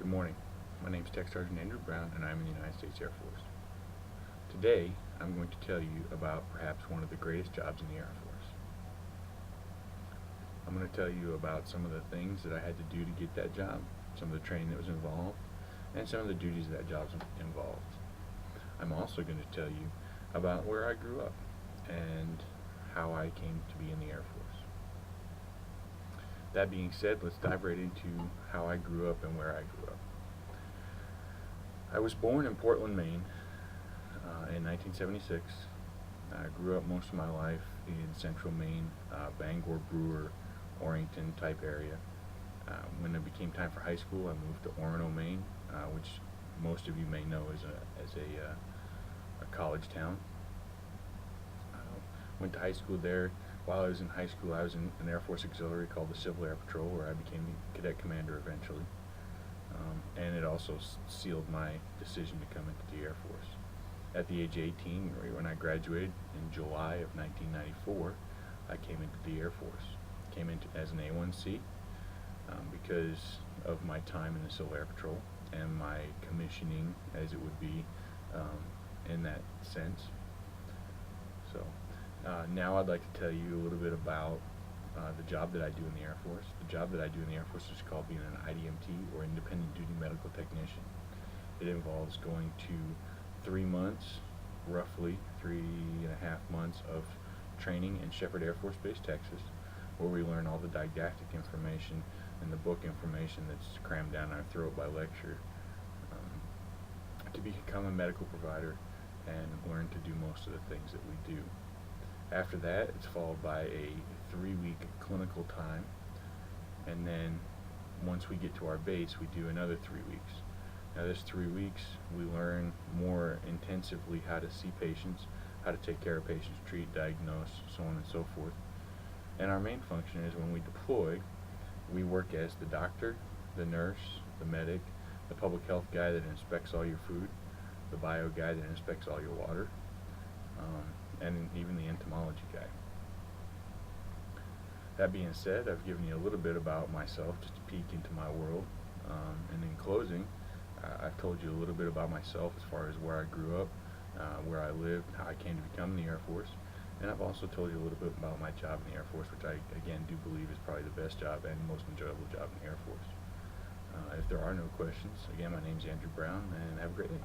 Good morning. My name is Tech Sergeant Andrew Brown, and I'm in the United States Air Force. Today, I'm going to tell you about perhaps one of the greatest jobs in the Air Force. I'm going to tell you about some of the things that I had to do to get that job, some of the training that was involved, and some of the duties that job involved. I'm also going to tell you about where I grew up and how I came to be in the Air Force. That being said, let's dive right into how I grew up and where I grew up. I was born in Portland, Maine in 1976. I grew up most of my life in central Maine, Bangor, Brewer, Orrington type area. When it became time for high school, I moved to Orono, Maine, which most of you may know as a college town. Went to high school there. While I was in high school, I was in an Air Force auxiliary called the Civil Air Patrol, where I became the cadet commander eventually. And it also sealed my decision to come into the Air Force. At the age of 18, when I graduated in July of 1994, I came into the Air Force. Came into as an A1C because of my time in the Civil Air Patrol and my commissioning, as it would be in that sense. So now I'd like to tell you a little bit about the job that I do in the Air Force. The job that I do in the Air Force is called being an IDMT, or Independent Duty Medical Technician. It involves going to 3 months, roughly 3.5 months of training in Sheppard Air Force Base, Texas, where we learn all the didactic information and the book information that's crammed down our throat by lecture to become a medical provider and learn to do most of the things that we do. After that, it's followed by a 3-week clinical time, and then once we get to our base, we do another 3 weeks. Now this 3 weeks, we learn more intensively how to see patients, how to take care of patients, treat, diagnose, so on and so forth. And our main function is when we deploy, we work as the doctor, the nurse, the medic, the public health guy that inspects all your food, the bio guy that inspects all your water, and even the entomology guy. That being said, I've given you a little bit about myself, just a peek into my world. And in closing, I've told you a little bit about myself as far as where I grew up, where I lived, how I came to become in the Air Force. And I've also told you a little bit about my job in the Air Force, which I, again, do believe is probably the best job and most enjoyable job in the Air Force. If there are no questions, again, my name's Andrew Brown, and have a great day.